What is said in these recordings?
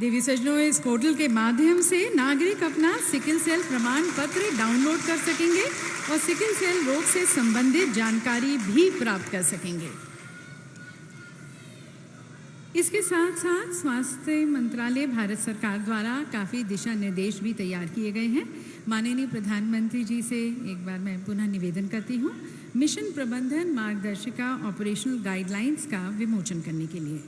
देवी सज्जनों, इस पोर्टल के माध्यम से नागरिक अपना सिकल सेल प्रमाण पत्र डाउनलोड कर सकेंगे और सिकल सेल रोग से संबंधित जानकारी भी प्राप्त कर सकेंगे। इसके साथ साथ स्वास्थ्य मंत्रालय भारत सरकार द्वारा काफ़ी दिशा निर्देश भी तैयार किए गए हैं। माननीय प्रधानमंत्री जी से एक बार मैं पुनः निवेदन करती हूँ, मिशन प्रबंधन मार्गदर्शिका ऑपरेशनल गाइडलाइंस का विमोचन करने के लिए।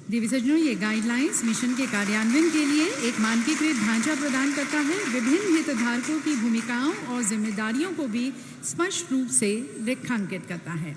देवी सज्जनों, ये गाइडलाइंस मिशन के कार्यान्वयन के लिए एक मानकीकृत ढांचा प्रदान करता है, विभिन्न हितधारकों की भूमिकाओं और जिम्मेदारियों को भी स्पष्ट रूप से रेखांकित करता है।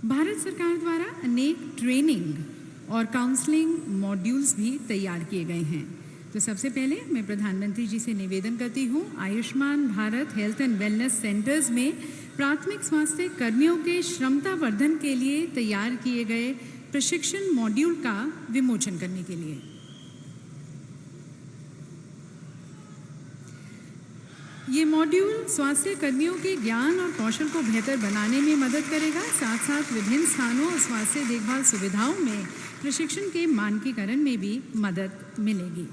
भारत सरकार द्वारा अनेक ट्रेनिंग और काउंसलिंग मॉड्यूल्स भी तैयार किए गए हैं। तो सबसे पहले मैं प्रधानमंत्री जी से निवेदन करती हूँ, Ayushman Bharat health and wellness centres में प्राथमिक स्वास्थ्य कर्मियों के क्षमता वर्धन के लिए तैयार किए गए प्रशिक्षण मॉड्यूल का विमोचन करने के लिए। ये मॉड्यूल स्वास्थ्य कर्मियों के ज्ञान और कौशल को बेहतर बनाने में मदद करेगा, साथ साथ विभिन्न स्थानों और स्वास्थ्य देखभाल सुविधाओं में प्रशिक्षण के मानकीकरण में भी मदद मिलेगी।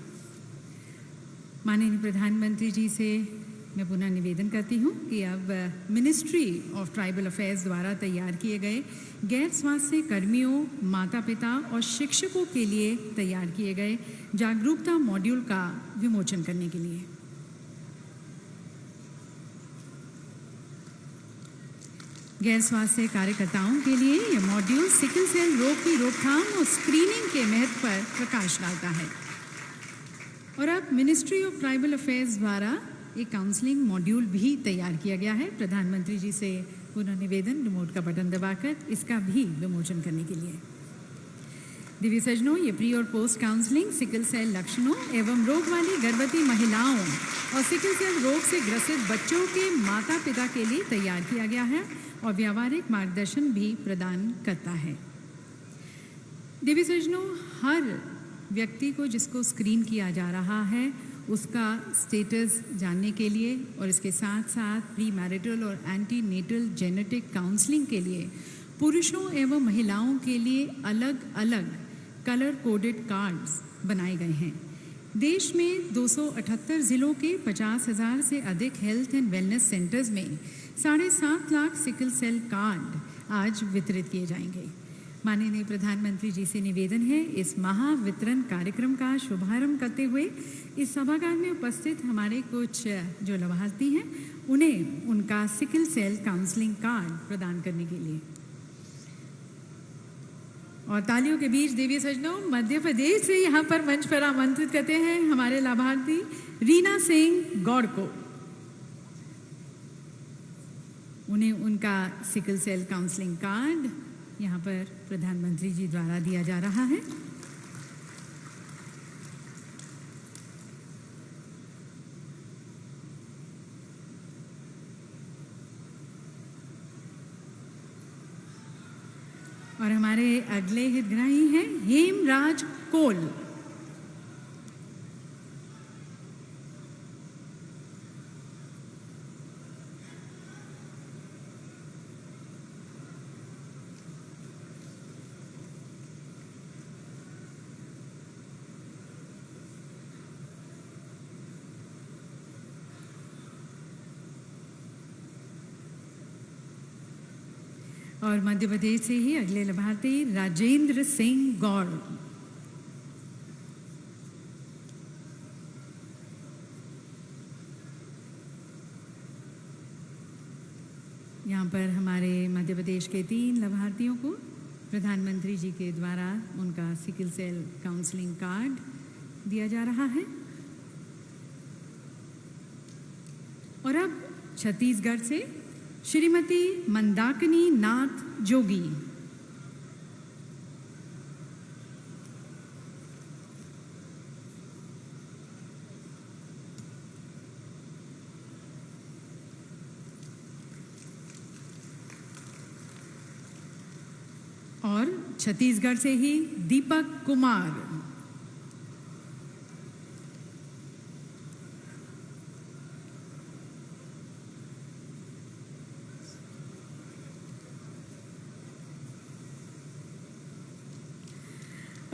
माननीय प्रधानमंत्री जी से मैं पुनः निवेदन करती हूँ कि अब मिनिस्ट्री ऑफ ट्राइबल अफेयर्स द्वारा तैयार किए गए गैर स्वास्थ्य कर्मियों, माता पिता और शिक्षकों के लिए तैयार किए गए जागरूकता मॉड्यूल का विमोचन करने के लिए। गैर स्वास्थ्य कार्यकर्ताओं के लिए यह मॉड्यूल सिकल सेल रोग की रोकथाम और स्क्रीनिंग के महत्व पर प्रकाश डालता है। और अब मिनिस्ट्री ऑफ ट्राइबल अफेयर्स द्वारा एक काउंसलिंग मॉड्यूल भी तैयार किया गया है। प्रधानमंत्री जी से पुनः निवेदन, रिमोट का बटन दबाकर इसका भी विमोचन करने के लिए। दिव्य सज्जनों, ये प्री और पोस्ट काउंसलिंग सिकल सेल लक्षणों एवं रोग वाली गर्भवती महिलाओं और सिकल सेल रोग से ग्रसित बच्चों के माता पिता के लिए तैयार किया गया है और व्यावहारिक मार्गदर्शन भी प्रदान करता है। दिव्य सज्जनों, हर व्यक्ति को जिसको स्क्रीन किया जा रहा है उसका स्टेटस जानने के लिए और इसके साथ साथ प्री मैरिटल और एंटी नेटल जेनेटिक काउंसलिंग के लिए पुरुषों एवं महिलाओं के लिए अलग अलग कलर कोडेड कार्ड्स बनाए गए हैं। देश में 278 जिलों के 50,000 से अधिक हेल्थ एंड वेलनेस सेंटर्स में 7.5 लाख सिकल सेल कार्ड आज वितरित किए जाएंगे। माननीय प्रधानमंत्री जी से निवेदन है, इस महावितरण कार्यक्रम का शुभारंभ करते हुए इस सभागार में उपस्थित हमारे कुछ जो लाभार्थी हैं उन्हें उनका सिकल सेल काउंसलिंग कार्ड प्रदान करने के लिए। और तालियों के बीच देवी सज्जनों, मध्य प्रदेश से यहाँ पर मंच पर आमंत्रित करते हैं हमारे लाभार्थी रीना सिंह गौड़ को। उन्हें उनका सिकल सेल काउंसलिंग कार्ड यहाँ पर प्रधानमंत्री जी द्वारा दिया जा रहा है। और हमारे अगले हितग्राही हैं हेमराज कोल। और मध्य प्रदेश से ही अगले लाभार्थी राजेंद्र सिंह गौड़। यहाँ पर हमारे मध्य प्रदेश के 3 लाभार्थियों को प्रधानमंत्री जी के द्वारा उनका सिकल सेल काउंसलिंग कार्ड दिया जा रहा है। और अब छत्तीसगढ़ से श्रीमती मंदाकिनी नाथ जोगी। और छत्तीसगढ़ से ही दीपक कुमार।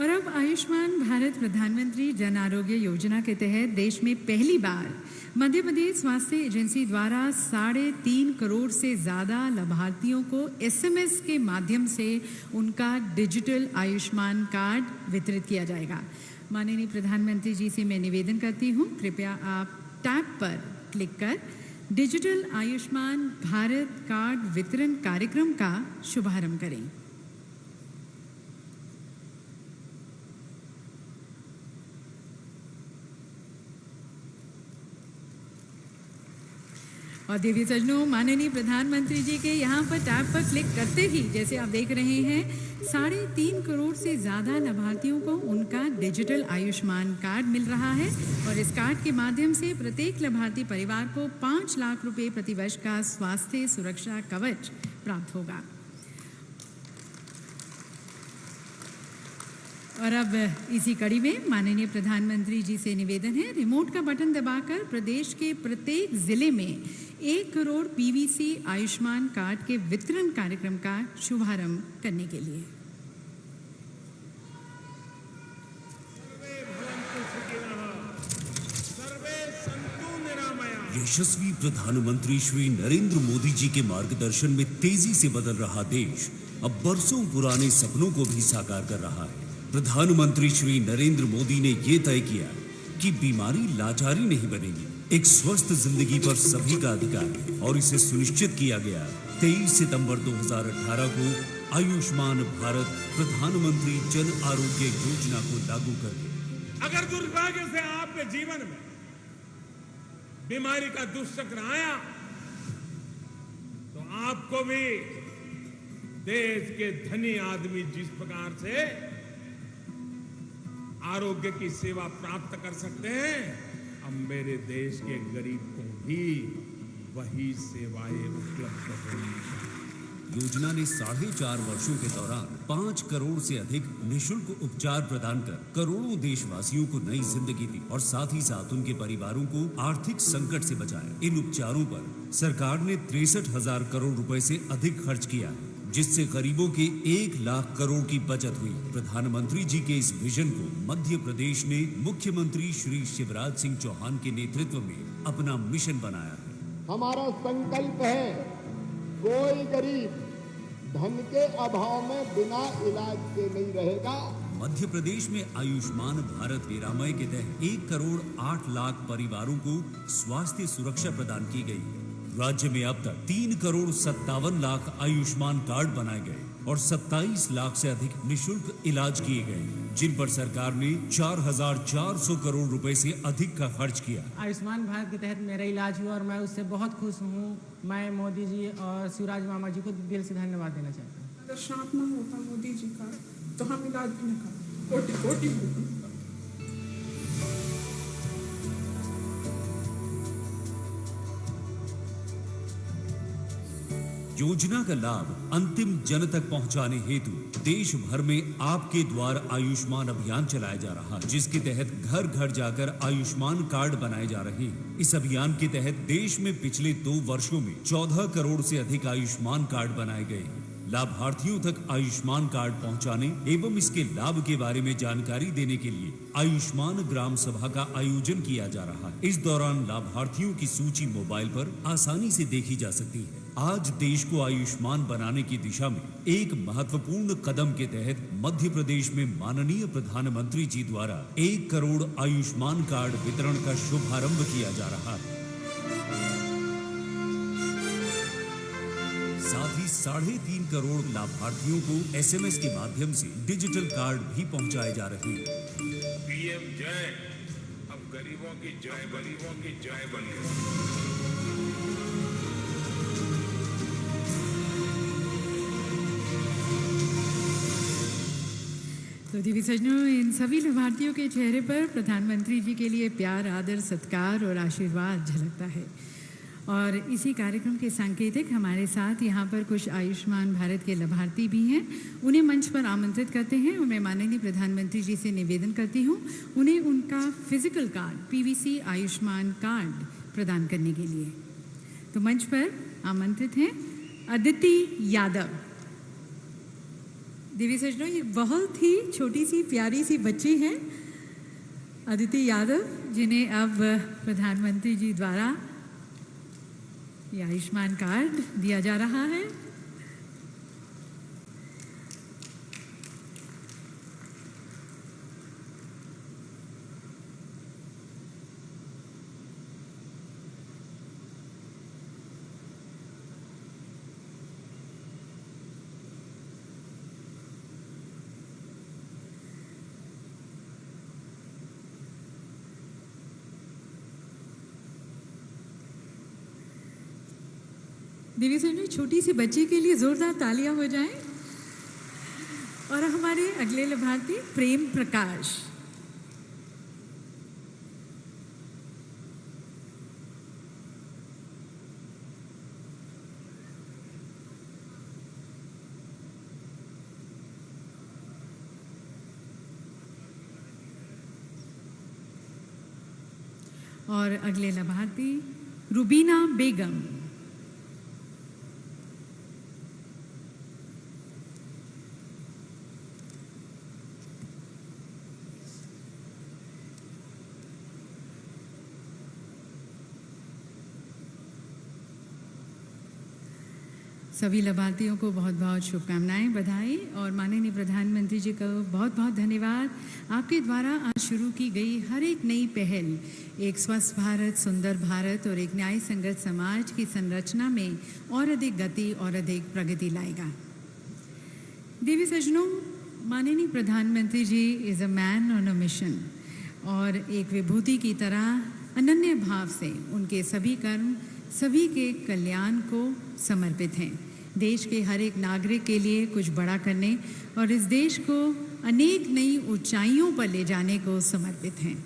और अब आयुष्मान भारत प्रधानमंत्री जन आरोग्य योजना के तहत देश में पहली बार मध्य प्रदेश स्वास्थ्य एजेंसी द्वारा 3.5 करोड़ से ज़्यादा लाभार्थियों को SMS के माध्यम से उनका डिजिटल आयुष्मान कार्ड वितरित किया जाएगा। माननीय प्रधानमंत्री जी से मैं निवेदन करती हूँ, कृपया आप टैब पर क्लिक कर डिजिटल आयुष्मान भारत कार्ड वितरण कार्यक्रम का शुभारंभ करें। और देवी सज्जनों, माननीय प्रधानमंत्री जी के यहाँ पर टैब पर क्लिक करते ही जैसे आप देख रहे हैं 3.5 करोड़ से ज़्यादा लाभार्थियों को उनका डिजिटल आयुष्मान कार्ड मिल रहा है और इस कार्ड के माध्यम से प्रत्येक लाभार्थी परिवार को 5 लाख रुपए प्रतिवर्ष का स्वास्थ्य सुरक्षा कवच प्राप्त होगा। और अब इसी कड़ी में माननीय प्रधानमंत्री जी से निवेदन है, रिमोट का बटन दबाकर प्रदेश के प्रत्येक जिले में 1 करोड़ PVC आयुष्मान कार्ड के वितरण कार्यक्रम का शुभारंभ करने के लिए। यशस्वी प्रधानमंत्री श्री नरेंद्र मोदी जी के मार्गदर्शन में तेजी से बदल रहा देश अब बरसों पुराने सपनों को भी साकार कर रहा है। प्रधानमंत्री श्री नरेंद्र मोदी ने ये तय किया कि बीमारी लाचारी नहीं बनेगी, एक स्वस्थ जिंदगी पर सभी का अधिकार है और इसे सुनिश्चित किया गया 23 सितंबर 2018 को आयुष्मान भारत प्रधानमंत्री जन आरोग्य योजना को लागू करके। अगर दुर्भाग्य से आपके जीवन में बीमारी का दुष्चक्र आया तो आपको भी देश के धनी आदमी जिस प्रकार से आरोग्य की सेवा प्राप्त कर सकते हैं, अब मेरे देश के गरीब को भी वही सेवाएं उपलब्ध होंगी। योजना ने 4.5 वर्षों के दौरान 5 करोड़ से अधिक निशुल्क उपचार प्रदान कर करोड़ों देशवासियों को नई जिंदगी दी और साथ ही साथ उनके परिवारों को आर्थिक संकट से बचाया। इन उपचारों पर सरकार ने 63,000 करोड़ रुपए से अधिक खर्च किया, जिससे गरीबों के 1 लाख करोड़ की बचत हुई। प्रधानमंत्री जी के इस विजन को मध्य प्रदेश ने मुख्यमंत्री श्री शिवराज सिंह चौहान के नेतृत्व में अपना मिशन बनाया है। हमारा संकल्प है, कोई गरीब धन के अभाव में बिना इलाज के नहीं रहेगा। मध्य प्रदेश में आयुष्मान भारत निरामय के तहत 1 करोड़ 8 लाख परिवारों को स्वास्थ्य सुरक्षा प्रदान की गई। राज्य में अब तक 3 करोड़ 57 लाख आयुष्मान कार्ड बनाए गए और 27 लाख से अधिक निशुल्क इलाज किए गए, जिन पर सरकार ने 4,400 करोड़ रुपए से अधिक का खर्च किया। आयुष्मान भारत के तहत मेरा इलाज हुआ और मैं उससे बहुत खुश हूँ। मैं मोदी जी और शिवराज मामा जी को दिल से धन्यवाद देना चाहता हूँ। अगर श्राप ना होता मोदी जी का तो हम इलाज भी न करते। कोटि योजना का लाभ अंतिम जन तक पहुंचाने हेतु देश भर में आपके द्वार आयुष्मान अभियान चलाया जा रहा है, जिसके तहत घर घर जाकर आयुष्मान कार्ड बनाए जा रहे हैं। इस अभियान के तहत देश में पिछले 2 वर्षों में 14 करोड़ से अधिक आयुष्मान कार्ड बनाए गए। लाभार्थियों तक आयुष्मान कार्ड पहुंचाने एवं इसके लाभ के बारे में जानकारी देने के लिए आयुष्मान ग्राम सभा का आयोजन किया जा रहा है। इस दौरान लाभार्थियों की सूची मोबाइल पर आसानी से देखी जा सकती है। आज देश को आयुष्मान बनाने की दिशा में एक महत्वपूर्ण कदम के तहत मध्य प्रदेश में माननीय प्रधानमंत्री जी द्वारा 1 करोड़ आयुष्मान कार्ड वितरण का शुभारंभ किया जा रहा है। साथ ही 3.5 करोड़ लाभार्थियों को SMS के माध्यम से डिजिटल कार्ड भी पहुंचाए जा रहे हैं। पीएम जय अब गरीबों की जय, गरीबों की जय बनी। तो देवी सज्जनों, इन सभी लाभार्थियों के चेहरे पर प्रधानमंत्री जी के लिए प्यार, आदर, सत्कार और आशीर्वाद झलकता है। और इसी कार्यक्रम के सांकेतिक हमारे साथ यहाँ पर कुछ आयुष्मान भारत के लाभार्थी भी हैं। उन्हें मंच पर आमंत्रित करते हैं और मैं माननीय प्रधानमंत्री जी से निवेदन करती हूँ उन्हें उनका physical card PVC Ayushman card प्रदान करने के लिए। तो मंच पर आमंत्रित हैं अदिति यादव। देवी सजनों, ये बहुत ही छोटी सी प्यारी सी बच्ची हैं अदिति यादव, जिन्हें अब प्रधानमंत्री जी द्वारा ये आयुष्मान कार्ड दिया जा रहा है। देवी सजनों, छोटी सी बच्ची के लिए जोरदार तालियां हो जाएं। और हमारे अगले लाभार्थी प्रेम प्रकाश। और अगले लाभार्थी रुबीना बेगम। सभी लाभार्थियों को बहुत बहुत शुभकामनाएं, बधाई और माननीय प्रधानमंत्री जी को बहुत बहुत धन्यवाद। आपके द्वारा आज शुरू की गई हर एक नई पहल एक स्वस्थ भारत, सुंदर भारत और एक न्याय संगत समाज की संरचना में और अधिक गति और अधिक प्रगति लाएगा। देवी सजनों, माननीय प्रधानमंत्री ji is a man on a mission और एक विभूति की तरह अनन्य भाव से उनके सभी कर्म सभी के कल्याण को समर्पित हैं। देश के हर एक नागरिक के लिए कुछ बड़ा करने और इस देश को अनेक नई ऊंचाइयों पर ले जाने को समर्पित हैं।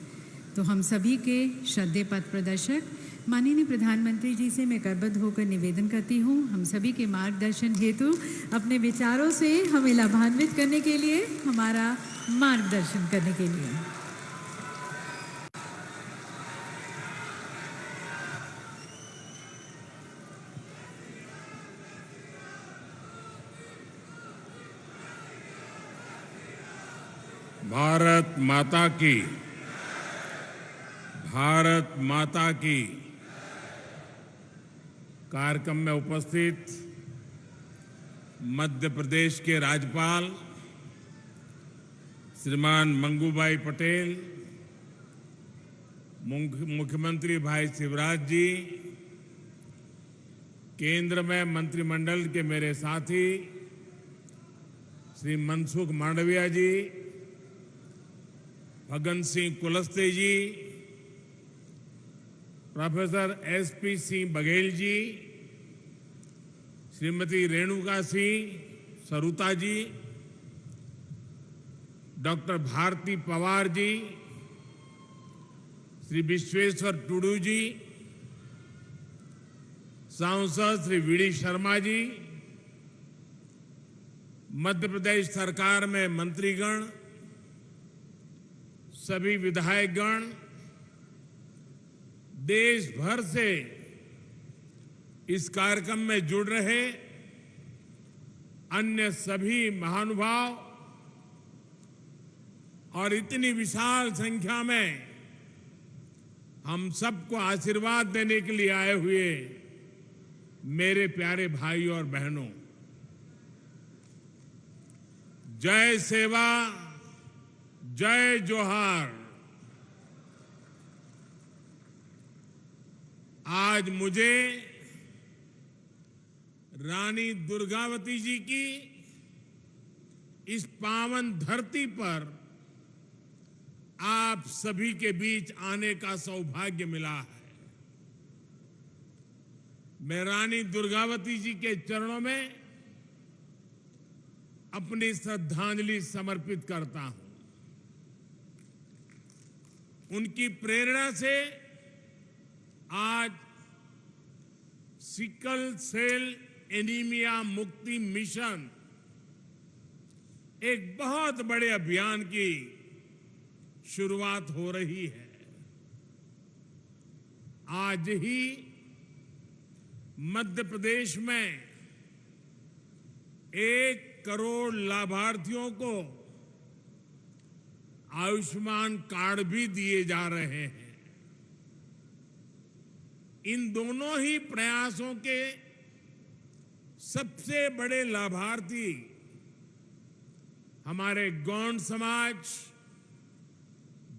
तो हम सभी के श्रद्धेय पथ प्रदर्शक माननीय प्रधानमंत्री जी से मैं करबद्ध होकर निवेदन करती हूँ, हम सभी के मार्गदर्शन हेतु अपने विचारों से हमें लाभान्वित करने के लिए, हमारा मार्गदर्शन करने के लिए। भारत माता की, भारत माता की। कार्यक्रम में उपस्थित मध्य प्रदेश के राज्यपाल श्रीमान मंगूभाई पटेल, मुख्यमंत्री भाई शिवराज जी, केंद्र में मंत्रिमंडल के मेरे साथी श्री मनसुख मांडविया जी, फग्गन सिंह कुलस्ते जी, प्रोफेसर एसपी सिंह बघेल जी, श्रीमती रेणुका सिंह सरुता जी, डॉक्टर भारती पवार जी, श्री विश्वेश्वर टुडू जी, सांसद श्री वीडी शर्मा जी, मध्य प्रदेश सरकार में मंत्रीगण, सभी विधायकगण, देश भर से इस कार्यक्रम में जुड़ रहे अन्य सभी महानुभाव और इतनी विशाल संख्या में हम सबको आशीर्वाद देने के लिए आए हुए मेरे प्यारे भाई और बहनों, जय सेवा, जय जोहार। आज मुझे रानी दुर्गावती जी की इस पावन धरती पर आप सभी के बीच आने का सौभाग्य मिला है। मैं रानी दुर्गावती जी के चरणों में अपनी श्रद्धांजलि समर्पित करता हूं। उनकी प्रेरणा से आज सिकल सेल एनीमिया मुक्ति मिशन एक बहुत बड़े अभियान की शुरुआत हो रही है। आज ही मध्य प्रदेश में 1 करोड़ लाभार्थियों को आयुष्मान कार्ड भी दिए जा रहे हैं। इन दोनों ही प्रयासों के सबसे बड़े लाभार्थी हमारे गौंड समाज,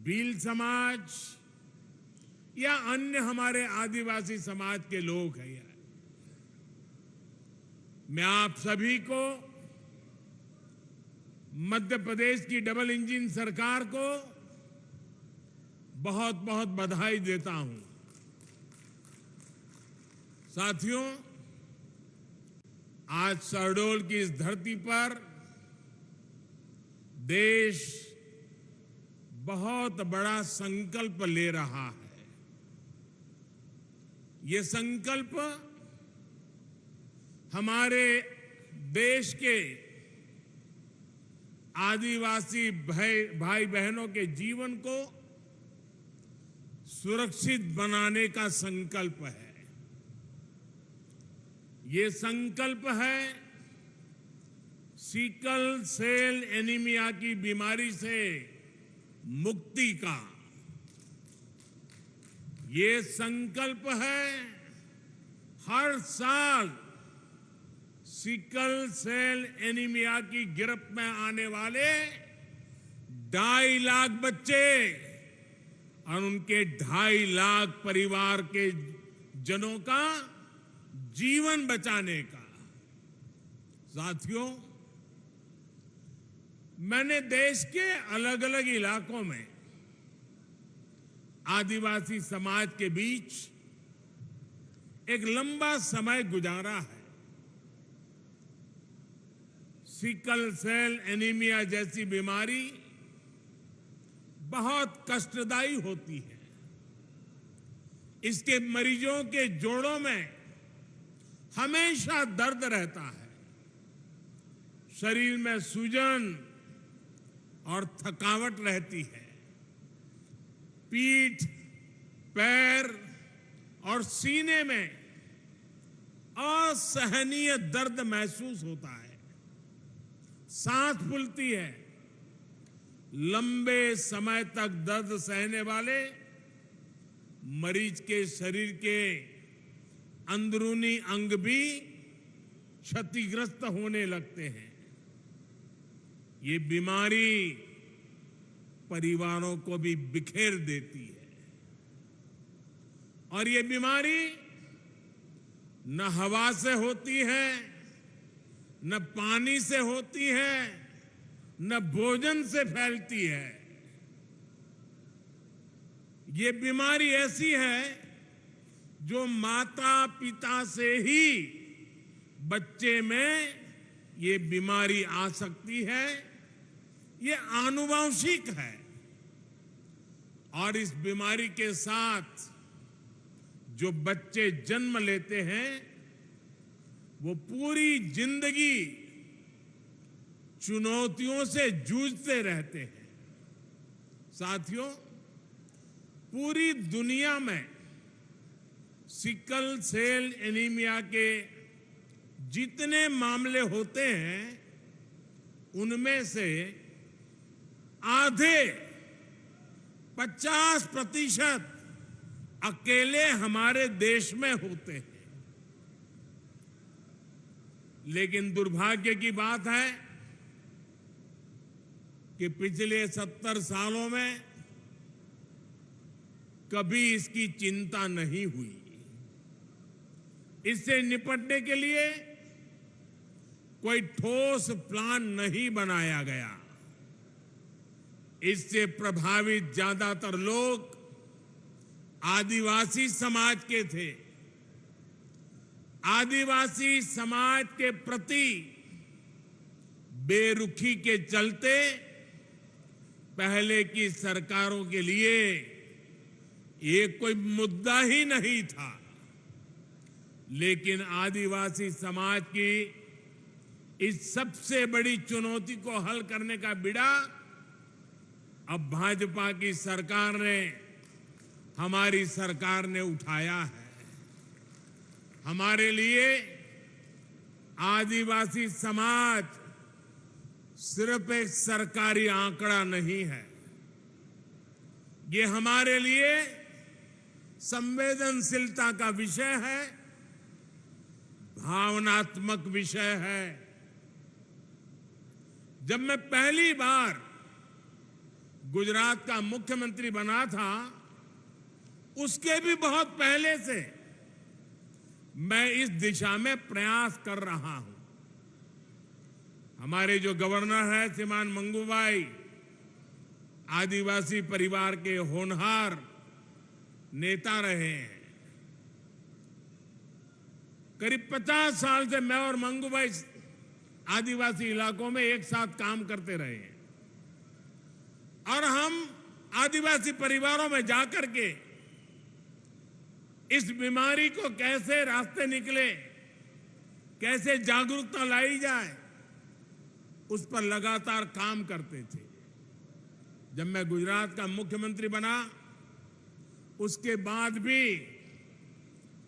भील समाज या अन्य हमारे आदिवासी समाज के लोग हैं। मैं आप सभी को, मध्य प्रदेश की डबल इंजन सरकार को बहुत बहुत बधाई देता हूं। साथियों, आज शहडोल की इस धरती पर देश बहुत बड़ा संकल्प ले रहा है। ये संकल्प हमारे देश के आदिवासी भाई बहनों के जीवन को सुरक्षित बनाने का संकल्प है। ये संकल्प है सिकल सेल एनीमिया की बीमारी से मुक्ति का। ये संकल्प है हर साल सिकल सेल एनीमिया की गिरफ्त में आने वाले 2.5 लाख बच्चे और उनके 2.5 लाख परिवार के जनों का जीवन बचाने का। साथियों, मैंने देश के अलग अलग इलाकों में आदिवासी समाज के बीच एक लंबा समय गुजारा है। सिकल सेल एनीमिया जैसी बीमारी बहुत कष्टदायी होती है। इसके मरीजों के जोड़ों में हमेशा दर्द रहता है। शरीर में सूजन और थकावट रहती है। पीठ, पैर और सीने में असहनीय दर्द महसूस होता है। सांस फूलती है। लंबे समय तक दर्द सहने वाले मरीज के शरीर के अंदरूनी अंग भी क्षतिग्रस्त होने लगते हैं। ये बीमारी परिवारों को भी बिखेर देती है। और ये बीमारी न हवा से होती है, न पानी से होती है, न भोजन से फैलती है। ये बीमारी ऐसी है जो माता पिता से ही बच्चे में ये बीमारी आ सकती है। ये आनुवंशिक है और इस बीमारी के साथ जो बच्चे जन्म लेते हैं वो पूरी जिंदगी चुनौतियों से जूझते रहते हैं। साथियों, पूरी दुनिया में सिकल सेल एनीमिया के जितने मामले होते हैं उनमें से आधे 50% अकेले हमारे देश में होते हैं। लेकिन दुर्भाग्य की बात है कि पिछले 70 सालों में कभी इसकी चिंता नहीं हुई। इससे निपटने के लिए कोई ठोस प्लान नहीं बनाया गया। इससे प्रभावित ज्यादातर लोग आदिवासी समाज के थे। आदिवासी समाज के प्रति बेरुखी के चलते पहले की सरकारों के लिए ये कोई मुद्दा ही नहीं था। लेकिन आदिवासी समाज की इस सबसे बड़ी चुनौती को हल करने का बीड़ा अब भाजपा की सरकार ने, हमारी सरकार ने उठाया है। हमारे लिए आदिवासी समाज सिर्फ एक सरकारी आंकड़ा नहीं है, ये हमारे लिए संवेदनशीलता का विषय है, भावनात्मक विषय है। जब मैं पहली बार गुजरात का मुख्यमंत्री बना था, उसके भी बहुत पहले से मैं इस दिशा में प्रयास कर रहा हूं। हमारे जो गवर्नर है श्रीमान मंगूभाई, आदिवासी परिवार के होनहार नेता रहे हैं। करीब 50 साल से मैं और मंगूभाई आदिवासी इलाकों में एक साथ काम करते रहे हैं और हम आदिवासी परिवारों में जाकर के इस बीमारी को कैसे रास्ते निकले, कैसे जागरूकता लाई जाए, उस पर लगातार काम करते थे। जब मैं गुजरात का मुख्यमंत्री बना, उसके बाद भी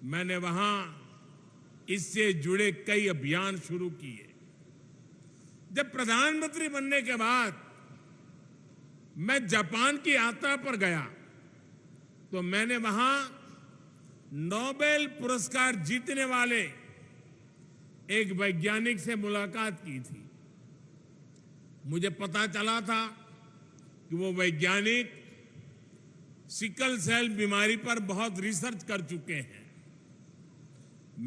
मैंने वहां इससे जुड़े कई अभियान शुरू किए। जब प्रधानमंत्री बनने के बाद मैं जापान की यात्रा पर गया तो मैंने वहां नोबेल पुरस्कार जीतने वाले एक वैज्ञानिक से मुलाकात की थी। मुझे पता चला था कि वो वैज्ञानिक सिकल सेल बीमारी पर बहुत रिसर्च कर चुके हैं।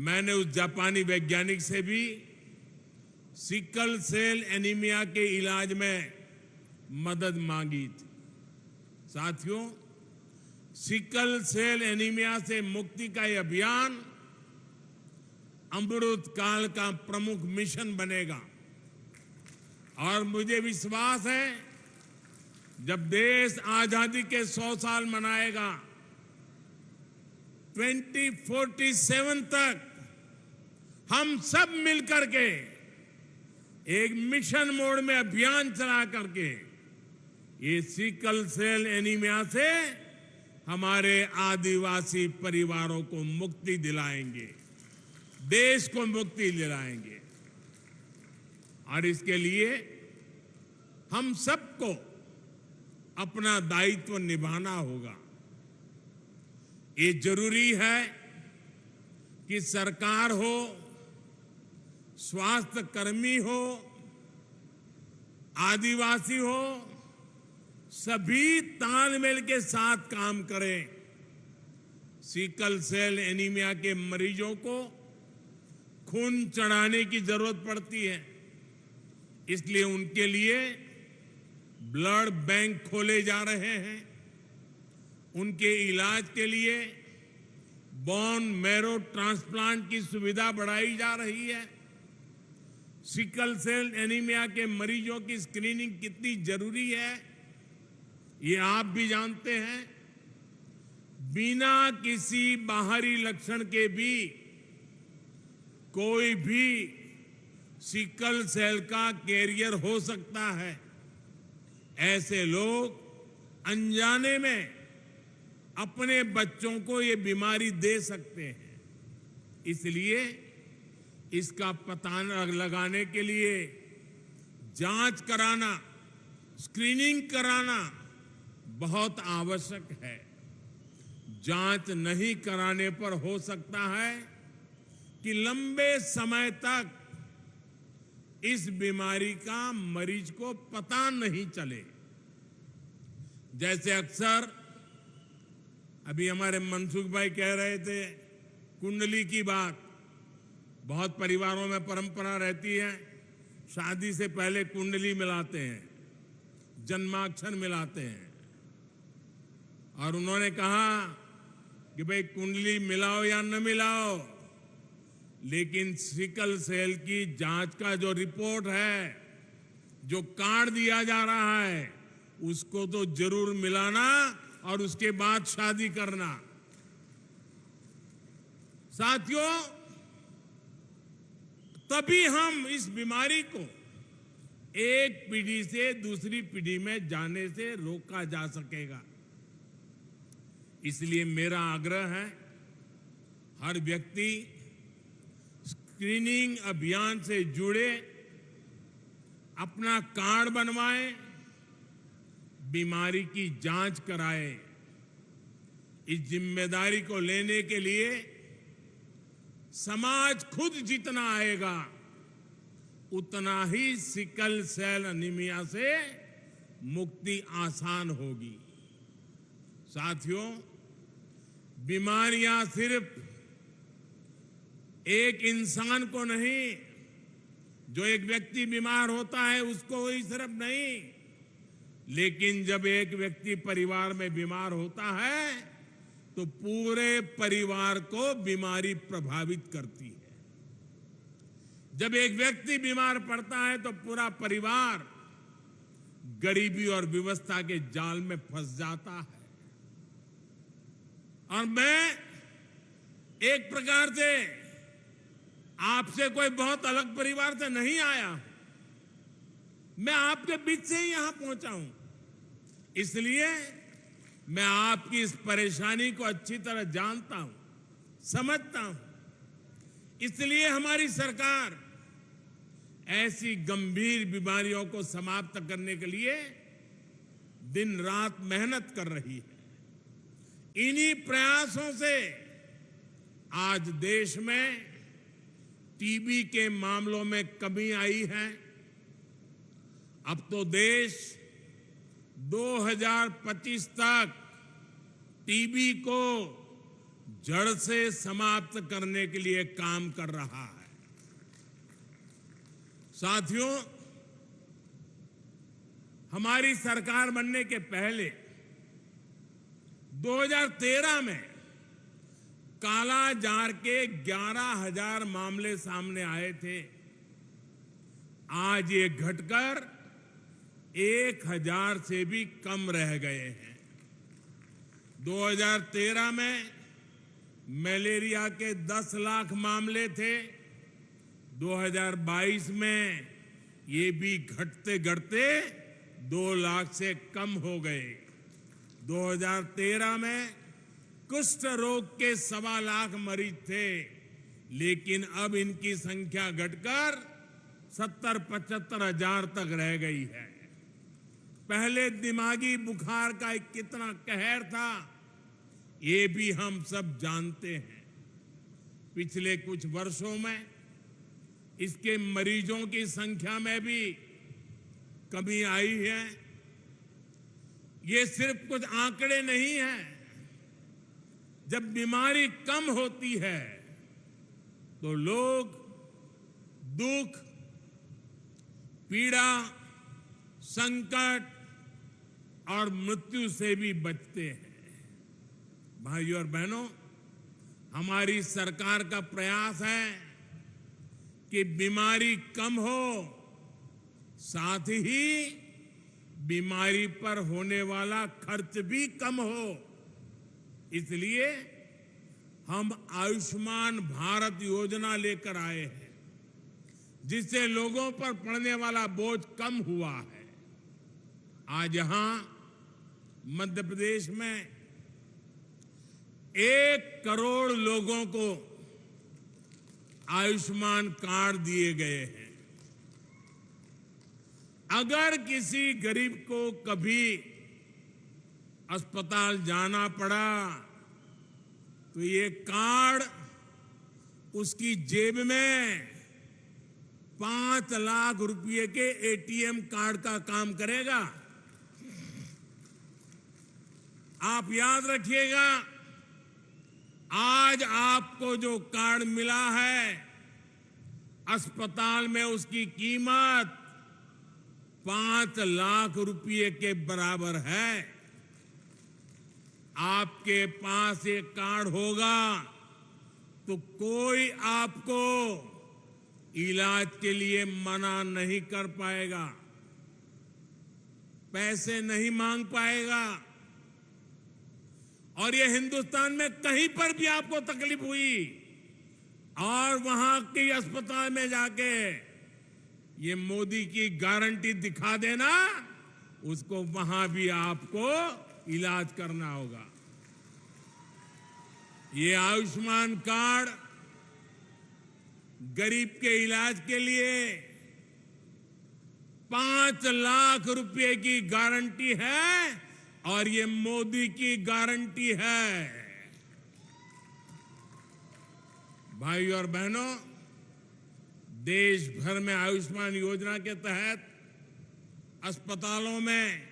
मैंने उस जापानी वैज्ञानिक से भी सिकल सेल एनीमिया के इलाज में मदद मांगी थी। साथियों, सिकल सेल एनीमिया से मुक्ति का यह अभियान अमृत काल का प्रमुख मिशन बनेगा और मुझे विश्वास है जब देश आजादी के 100 साल मनाएगा, 2047 तक हम सब मिलकर के एक मिशन मोड में अभियान चला करके ये सिकल सेल एनीमिया से हमारे आदिवासी परिवारों को मुक्ति दिलाएंगे, देश को मुक्ति दिलाएंगे। और इसके लिए हम सबको अपना दायित्व निभाना होगा। ये जरूरी है कि सरकार हो, स्वास्थ्य कर्मी हो, आदिवासी हो, सभी तालमेल के साथ काम करें। सिकल सेल एनीमिया के मरीजों को खून चढ़ाने की जरूरत पड़ती है, इसलिए उनके लिए ब्लड बैंक खोले जा रहे हैं। उनके इलाज के लिए बोन मैरो ट्रांसप्लांट की सुविधा बढ़ाई जा रही है। सिकल सेल एनीमिया के मरीजों की स्क्रीनिंग कितनी जरूरी है, ये आप भी जानते हैं। बिना किसी बाहरी लक्षण के भी कोई भी सिकल सेल का कैरियर हो सकता है। ऐसे लोग अनजाने में अपने बच्चों को ये बीमारी दे सकते हैं। इसलिए इसका पता लगाने के लिए जांच कराना, स्क्रीनिंग कराना बहुत आवश्यक है। जांच नहीं कराने पर हो सकता है कि लंबे समय तक इस बीमारी का मरीज को पता नहीं चले। जैसे अक्सर अभी हमारे मनसुख भाई कह रहे थे कुंडली की बात, बहुत परिवारों में परंपरा रहती है, शादी से पहले कुंडली मिलाते हैं, जन्माक्षर मिलाते हैं। और उन्होंने कहा कि भाई कुंडली मिलाओ या न मिलाओ, लेकिन सिकल सेल की जांच का जो रिपोर्ट है, जो कार्ड दिया जा रहा है, उसको तो जरूर मिलाना और उसके बाद शादी करना। साथियों, तभी हम इस बीमारी को एक पीढ़ी से दूसरी पीढ़ी में जाने से रोका जा सकेगा। इसलिए मेरा आग्रह है, हर व्यक्ति स्क्रीनिंग अभियान से जुड़े, अपना कार्ड बनवाए, बीमारी की जांच कराए। इस जिम्मेदारी को लेने के लिए समाज खुद जितना आएगा, उतना ही सिकल सेल एनीमिया से मुक्ति आसान होगी। साथियों, बीमारियां सिर्फ एक इंसान को नहीं, जो एक व्यक्ति बीमार होता है उसको ही सिर्फ नहीं, लेकिन जब एक व्यक्ति परिवार में बीमार होता है तो पूरे परिवार को बीमारी प्रभावित करती है। जब एक व्यक्ति बीमार पड़ता है तो पूरा परिवार गरीबी और विवशता के जाल में फंस जाता है। और मैं एक प्रकार से आपसे कोई बहुत अलग परिवार से नहीं आया, मैं आपके बीच से ही यहां पहुंचा हूं। इसलिए मैं आपकी इस परेशानी को अच्छी तरह जानता हूं, समझता हूं। इसलिए हमारी सरकार ऐसी गंभीर बीमारियों को समाप्त करने के लिए दिन रात मेहनत कर रही है। इन्हीं प्रयासों से आज देश में टीबी के मामलों में कमी आई है। अब तो देश 2025 तक टीबी को जड़ से समाप्त करने के लिए काम कर रहा है। साथियों, हमारी सरकार बनने के पहले 2013 में काला जार के 11,000 मामले सामने आए थे। आज ये घटकर 1,000 से भी कम रह गए हैं। 2013 में मलेरिया के 10 लाख मामले थे। 2022 में ये भी घटते घटते 2 लाख से कम हो गए। 2013 में कुष्ठ रोग के 1.25 लाख मरीज थे, लेकिन अब इनकी संख्या घटकर 70-75 हजार तक रह गई है। पहले दिमागी बुखार का कितना कहर था, ये भी हम सब जानते हैं। पिछले कुछ वर्षों में इसके मरीजों की संख्या में भी कमी आई है। ये सिर्फ कुछ आंकड़े नहीं हैं। जब बीमारी कम होती है तो लोग दुख, पीड़ा, संकट और मृत्यु से भी बचते हैं। भाइयों और बहनों, हमारी सरकार का प्रयास है कि बीमारी कम हो, साथ ही बीमारी पर होने वाला खर्च भी कम हो। इसलिए हम आयुष्मान भारत योजना लेकर आए हैं, जिससे लोगों पर पड़ने वाला बोझ कम हुआ है। आज यहां मध्य प्रदेश में 1 करोड़ लोगों को आयुष्मान कार्ड दिए गए हैं। अगर किसी गरीब को कभी अस्पताल जाना पड़ा तो ये कार्ड उसकी जेब में 5 लाख रुपए के एटीएम कार्ड का काम करेगा। आप याद रखिएगा, आज आपको जो कार्ड मिला है, अस्पताल में उसकी कीमत 5 लाख रुपए के बराबर है। आपके पास ये कार्ड होगा तो कोई आपको इलाज के लिए मना नहीं कर पाएगा, पैसे नहीं मांग पाएगा। और ये हिंदुस्तान में कहीं पर भी आपको तकलीफ हुई और वहां के अस्पताल में जाके ये मोदी की गारंटी दिखा देना, उसको वहां भी आपको इलाज करना होगा। ये आयुष्मान कार्ड गरीब के इलाज के लिए 5 लाख रुपए की गारंटी है और ये मोदी की गारंटी है। भाई और बहनों, देश भर में आयुष्मान योजना के तहत अस्पतालों में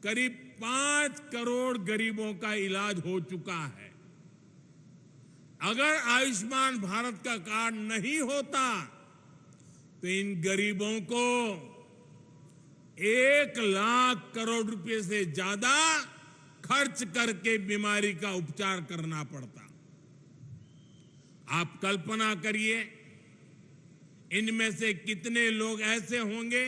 करीब 5 करोड़ गरीबों का इलाज हो चुका है। अगर आयुष्मान भारत का कार्ड नहीं होता तो इन गरीबों को 1 लाख करोड़ रुपए से ज्यादा खर्च करके बीमारी का उपचार करना पड़ता। आप कल्पना करिए, इनमें से कितने लोग ऐसे होंगे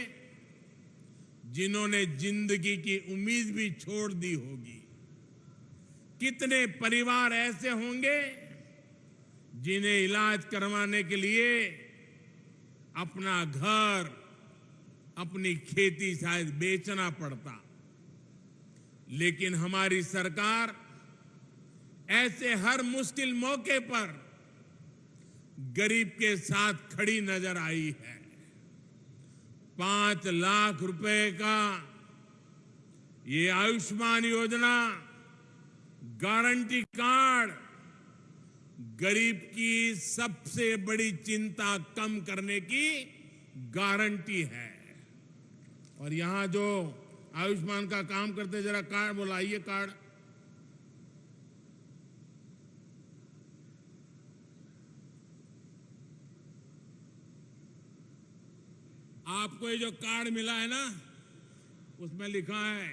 जिन्होंने जिंदगी की उम्मीद भी छोड़ दी होगी। कितने परिवार ऐसे होंगे जिन्हें इलाज करवाने के लिए अपना घर, अपनी खेती शायद बेचना पड़ता। लेकिन हमारी सरकार ऐसे हर मुश्किल मौके पर गरीब के साथ खड़ी नजर आई है। 5 लाख रुपए का ये आयुष्मान योजना गारंटी कार्ड गरीब की सबसे बड़ी चिंता कम करने की गारंटी है। और यहां जो आयुष्मान का काम करते, जरा कार्ड बुलाइए। कार्ड आपको ये जो कार्ड मिला है ना, उसमें लिखा है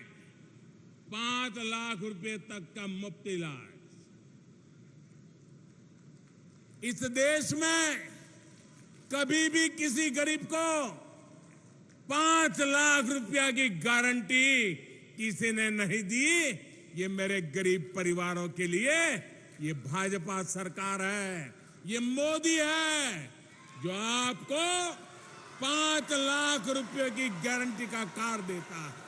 5 लाख रुपए तक का मुफ्त इलाज। इस देश में कभी भी किसी गरीब को 5 लाख रुपया की गारंटी किसी ने नहीं दी। ये मेरे गरीब परिवारों के लिए ये भाजपा सरकार है, ये मोदी है जो आपको 5 लाख रुपए की गारंटी का कार्ड देता है।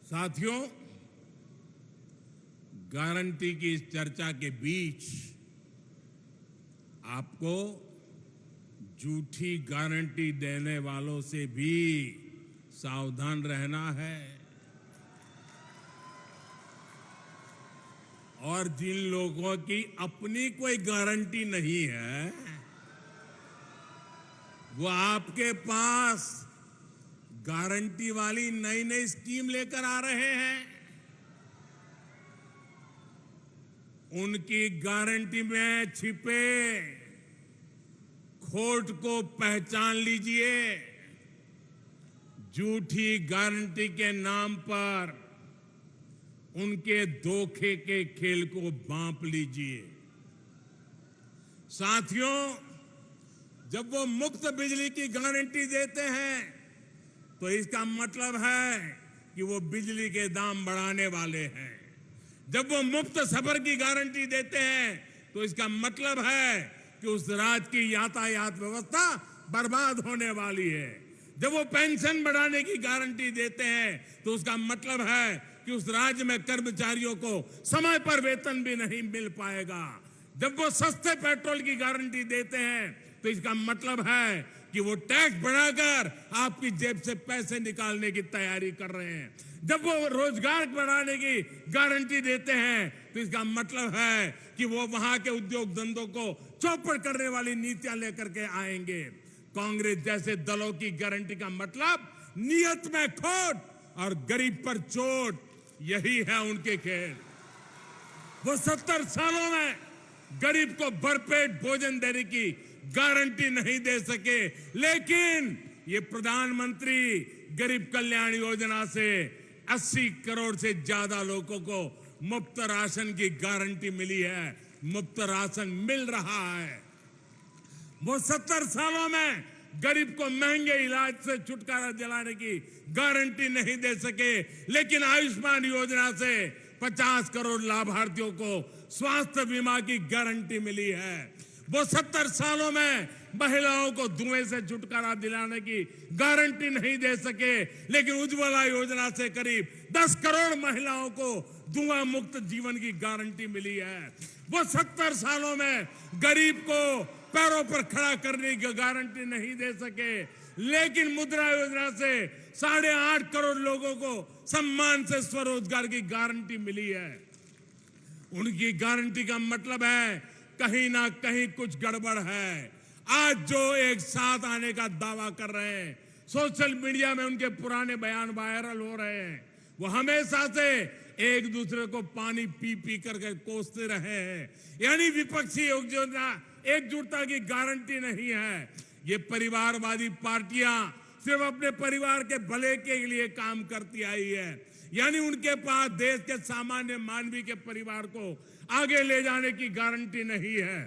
साथियों, गारंटी की इस चर्चा के बीच आपको झूठी गारंटी देने वालों से भी सावधान रहना है। और जिन लोगों की अपनी कोई गारंटी नहीं है, वो आपके पास गारंटी वाली नई नई स्कीम लेकर आ रहे हैं। उनकी गारंटी में छिपे खोट को पहचान लीजिए। झूठी गारंटी के नाम पर उनके धोखे के खेल को भांप लीजिए। साथियों, जब वो मुफ्त बिजली की गारंटी देते हैं तो इसका मतलब है कि वो बिजली के दाम बढ़ाने वाले हैं। जब वो मुफ्त सफर की गारंटी देते हैं तो इसका मतलब है कि उस राज्य की यातायात व्यवस्था बर्बाद होने वाली है। जब वो पेंशन बढ़ाने की गारंटी देते हैं तो उसका मतलब है कि उस राज्य में कर्मचारियों को समय पर वेतन भी नहीं मिल पाएगा। जब वो सस्ते पेट्रोल की गारंटी देते हैं तो इसका मतलब है कि वो टैक्स बढ़ाकर आपकी जेब से पैसे निकालने की तैयारी कर रहे हैं। जब वो रोजगार बढ़ाने की गारंटी देते हैं तो इसका मतलब है कि वो वहां के उद्योग धंधों को चौपट करने वाली नीतियां लेकर के आएंगे। कांग्रेस जैसे दलों की गारंटी का मतलब नियत में खोट और गरीब पर चोट, यही है उनके खेल। वो 70 सालों में गरीब को भरपेट भोजन देने की गारंटी नहीं दे सके, लेकिन ये प्रधानमंत्री गरीब कल्याण योजना से 80 करोड़ से ज्यादा लोगों को मुफ्त राशन की गारंटी मिली है। मुफ्त राशन मिल रहा है। वो 70 सालों में गरीब को महंगे इलाज से छुटकारा दिलाने की गारंटी नहीं दे सके, लेकिन आयुष्मान योजना से 50 करोड़ लाभार्थियों को स्वास्थ्य बीमा की गारंटी मिली है। वो 70 सालों में महिलाओं को धुएं से छुटकारा दिलाने की गारंटी नहीं दे सके, लेकिन उज्ज्वला योजना से करीब 10 करोड़ महिलाओं को धुआं मुक्त जीवन की गारंटी मिली है। वो 70 सालों में गरीब को पैरों पर खड़ा करने की गारंटी नहीं दे सके, लेकिन मुद्रा योजना से 8.5 करोड़ लोगों को सम्मान से स्वरोजगार की गारंटी मिली है। उनकी गारंटी का मतलब है कहीं ना कहीं कुछ गड़बड़ है। आज जो एक साथ आने का दावा कर रहे हैं, सोशल मीडिया में उनके पुराने बयान वायरल हो रहे हैं। वो हमेशा से एक दूसरे को पानी पी पी करके कोसते रहे हैं, यानी विपक्षी एकजुटता की गारंटी नहीं है। ये परिवारवादी पार्टियां सिर्फ अपने परिवार के भले के लिए काम करती आई है, यानी उनके पास देश के सामान्य मानवी के परिवार को आगे ले जाने की गारंटी नहीं है।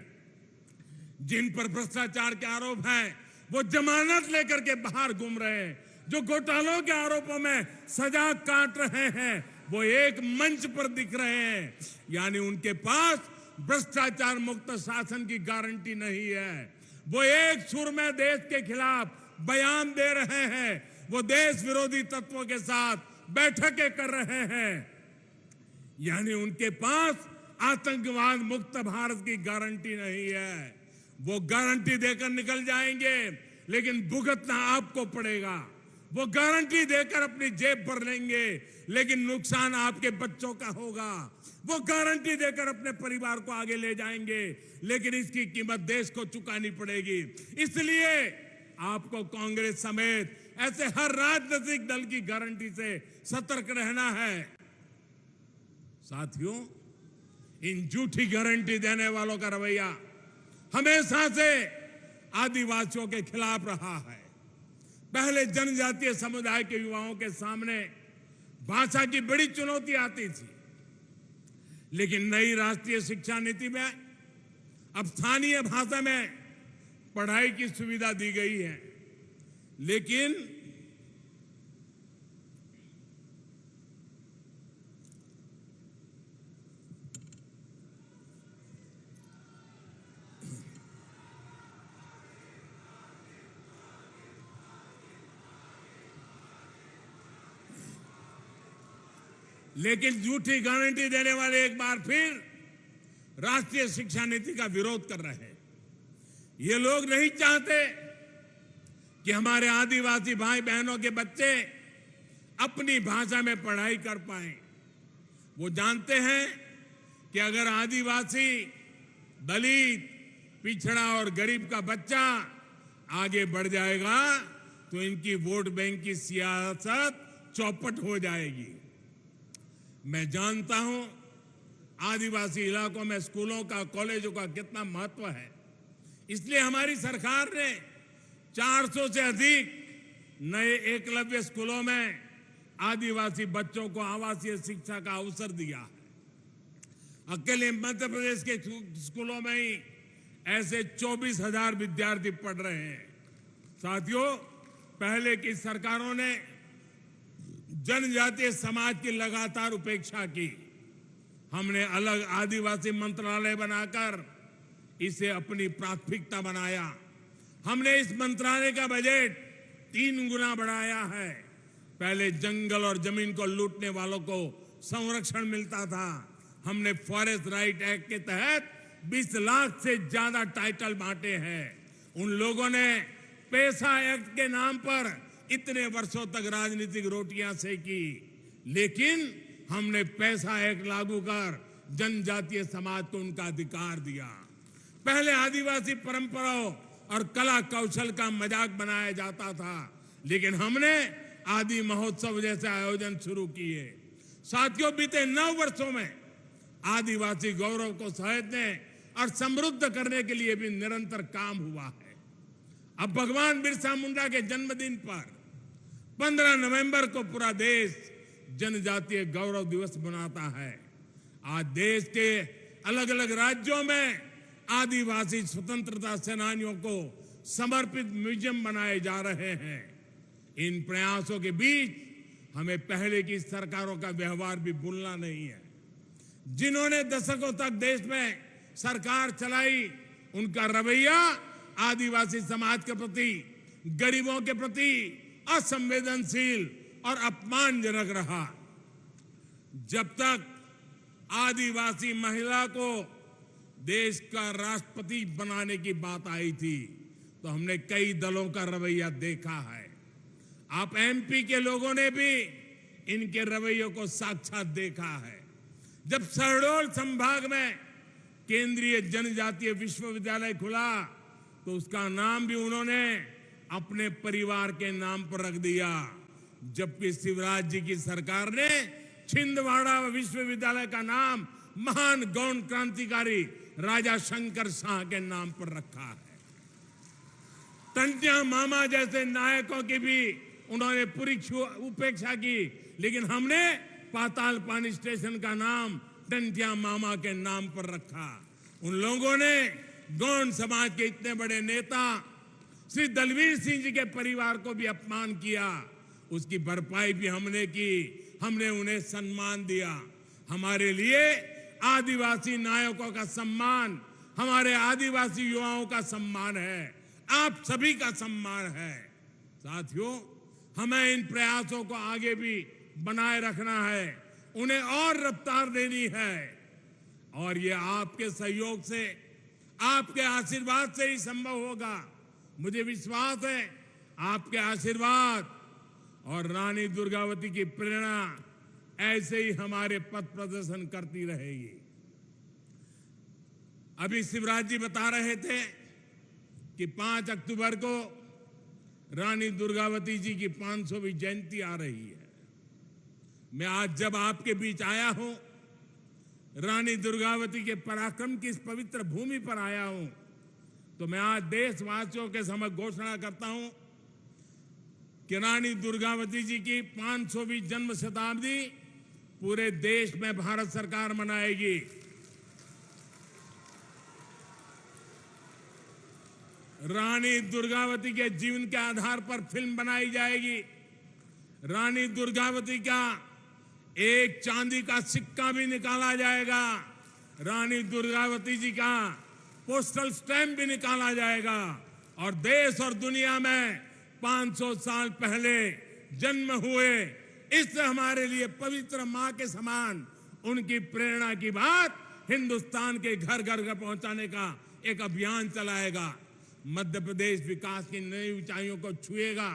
जिन पर भ्रष्टाचार के आरोप हैं, वो जमानत लेकर के बाहर घूम रहे हैं। जो घोटालों के आरोपों में सजा काट रहे हैं, वो एक मंच पर दिख रहे हैं, यानी उनके पास भ्रष्टाचार मुक्त शासन की गारंटी नहीं है। वो एक सुर में देश के खिलाफ बयान दे रहे हैं, वो देश विरोधी तत्वों के साथ बैठकें कर रहे हैं, यानी उनके पास आतंकवाद मुक्त भारत की गारंटी नहीं है। वो गारंटी देकर निकल जाएंगे, लेकिन भुगतना आपको पड़ेगा। वो गारंटी देकर अपनी जेब भर लेंगे, लेकिन नुकसान आपके बच्चों का होगा। वो गारंटी देकर अपने परिवार को आगे ले जाएंगे, लेकिन इसकी कीमत देश को चुकानी पड़ेगी। इसलिए आपको कांग्रेस समेत ऐसे हर राजनीतिक दल की गारंटी से सतर्क रहना है। साथियों, इन झूठी गारंटी देने वालों का रवैया हमेशा से आदिवासियों के खिलाफ रहा है। पहले जनजातीय समुदाय के युवाओं के सामने भाषा की बड़ी चुनौती आती थी, लेकिन नई राष्ट्रीय शिक्षा नीति में अब स्थानीय भाषा में पढ़ाई की सुविधा दी गई है। लेकिन झूठी गारंटी देने वाले एक बार फिर राष्ट्रीय शिक्षा नीति का विरोध कर रहे हैं। ये लोग नहीं चाहते कि हमारे आदिवासी भाई बहनों के बच्चे अपनी भाषा में पढ़ाई कर पाएं। वो जानते हैं कि अगर आदिवासी, दलित, पिछड़ा और गरीब का बच्चा आगे बढ़ जाएगा तो इनकी वोट बैंक की सियासत चौपट हो जाएगी। मैं जानता हूं आदिवासी इलाकों में स्कूलों का, कॉलेजों का कितना महत्व है। इसलिए हमारी सरकार ने 400 से अधिक नए एकलव्य स्कूलों में आदिवासी बच्चों को आवासीय शिक्षा का अवसर दिया है। अकेले मध्य प्रदेश के स्कूलों में ही ऐसे 24,000 विद्यार्थी पढ़ रहे हैं। साथियों, पहले की सरकारों ने जनजातीय समाज की लगातार उपेक्षा की। हमने अलग आदिवासी मंत्रालय बनाकर इसे अपनी प्राथमिकता बनाया। हमने इस मंत्रालय का बजट 3 गुना बढ़ाया है। पहले जंगल और जमीन को लूटने वालों को संरक्षण मिलता था। हमने फॉरेस्ट राइट एक्ट के तहत 20 लाख से ज्यादा टाइटल बांटे हैं। उन लोगों ने पैसा एक्ट के नाम पर इतने वर्षों तक राजनीतिक रोटियां सेकी, लेकिन हमने पैसा एक्ट लागू कर जनजातीय समाज को उनका अधिकार दिया। पहले आदिवासी परंपराओं और कला कौशल का मजाक बनाया जाता था, लेकिन हमने आदि महोत्सव जैसे आयोजन शुरू किए। साथियों, बीते 9 वर्षों में आदिवासी गौरव को सहेजने और समृद्ध करने के लिए भी निरंतर काम हुआ है। अब भगवान बिरसा मुंडा के जन्मदिन पर 15 नवंबर को पूरा देश जनजातीय गौरव दिवस मनाता है। आज देश के अलग अलग राज्यों में आदिवासी स्वतंत्रता सेनानियों को समर्पित म्यूजियम बनाए जा रहे हैं। इन प्रयासों के बीच हमें पहले की सरकारों का व्यवहार भी भूलना नहीं है, जिन्होंने दशकों तक देश में सरकार चलाई उनका रवैया आदिवासी समाज के प्रति, गरीबों के प्रति असंवेदनशील और अपमानजनक रहा। जब तक आदिवासी महिला को देश का राष्ट्रपति बनाने की बात आई थी तो हमने कई दलों का रवैया देखा है। आप एमपी के लोगों ने भी इनके रवैयों को साक्षात देखा है। जब शहडोल संभाग में केंद्रीय जनजातीय विश्वविद्यालय खुला तो उसका नाम भी उन्होंने अपने परिवार के नाम पर रख दिया, जबकि शिवराज जी की सरकार ने छिंदवाड़ा विश्वविद्यालय का नाम महान गौण क्रांतिकारी राजा शंकर शाह के नाम पर रखा है। टंटिया मामा जैसे नायकों की भी उन्होंने पूरी उपेक्षा की, लेकिन हमने पाताल पानी स्टेशन का नाम टंटिया मामा के नाम पर रखा। उन लोगों ने गौंड समाज के इतने बड़े नेता श्री दलवीर सिंह जी के परिवार को भी अपमान किया, उसकी भरपाई भी हमने की। हमने उन्हें सम्मान दिया। हमारे लिए आदिवासी नायकों का सम्मान हमारे आदिवासी युवाओं का सम्मान है, आप सभी का सम्मान है। साथियों, हमें इन प्रयासों को आगे भी बनाए रखना है, उन्हें और रफ्तार देनी है, और ये आपके सहयोग से, आपके आशीर्वाद से ही संभव होगा। मुझे विश्वास है आपके आशीर्वाद और रानी दुर्गावती की प्रेरणा ऐसे ही हमारे पथ प्रदर्शन करती रहेगी। अभी शिवराज जी बता रहे थे कि 5 अक्टूबर को रानी दुर्गावती जी की 500वीं जयंती आ रही है। मैं आज जब आपके बीच आया हूं, रानी दुर्गावती के पराक्रम की इस पवित्र भूमि पर आया हूं, तो मैं आज देशवासियों के समक्ष घोषणा करता हूं कि रानी दुर्गावती जी की 500वीं जन्म शताब्दी पूरे देश में भारत सरकार मनाएगी। रानी दुर्गावती के जीवन के आधार पर फिल्म बनाई जाएगी। रानी दुर्गावती का एक चांदी का सिक्का भी निकाला जाएगा। रानी दुर्गावती जी का पोस्टल स्टैंप भी निकाला जाएगा, और देश और दुनिया में 500 साल पहले जन्म हुए इस हमारे लिए पवित्र मां के समान उनकी प्रेरणा की बात हिंदुस्तान के घर घर घर पहुंचाने का एक अभियान चलाएगा। मध्य प्रदेश विकास की नई ऊंचाइयों को छुएगा,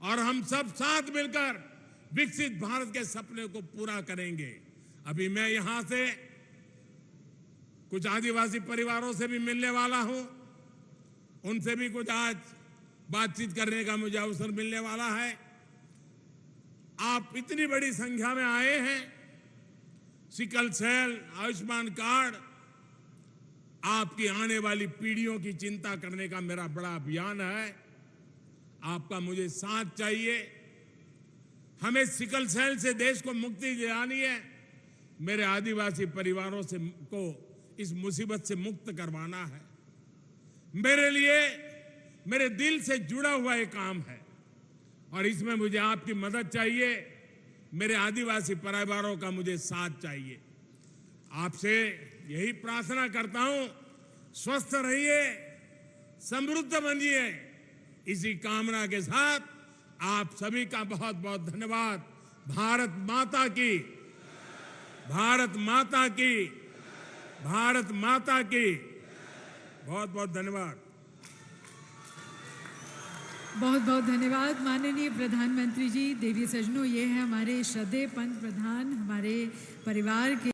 और हम सब साथ मिलकर विकसित भारत के सपने को पूरा करेंगे। अभी मैं यहां से कुछ आदिवासी परिवारों से भी मिलने वाला हूं, उनसे भी कुछ आज बातचीत करने का मुझे अवसर मिलने वाला है। आप इतनी बड़ी संख्या में आए हैं। सिकल सेल, आयुष्मान कार्ड, आपकी आने वाली पीढ़ियों की चिंता करने का मेरा बड़ा अभियान है। आपका मुझे साथ चाहिए। हमें सिकल सेल से देश को मुक्ति दिलानी है। मेरे आदिवासी परिवारों से को इस मुसीबत से मुक्त करवाना है। मेरे लिए मेरे दिल से जुड़ा हुआ एक काम है, और इसमें मुझे आपकी मदद चाहिए। मेरे आदिवासी परिवारों का मुझे साथ चाहिए। आपसे यही प्रार्थना करता हूं, स्वस्थ रहिए, समृद्ध बनिए। इसी कामना के साथ आप सभी का बहुत बहुत धन्यवाद। भारत माता की, भारत माता की, भारत माता की बहुत बहुत धन्यवाद। बहुत बहुत धन्यवाद माननीय प्रधानमंत्री जी। देवी सजनों, ये है हमारे श्रद्धेय पंत प्रधान, हमारे परिवार के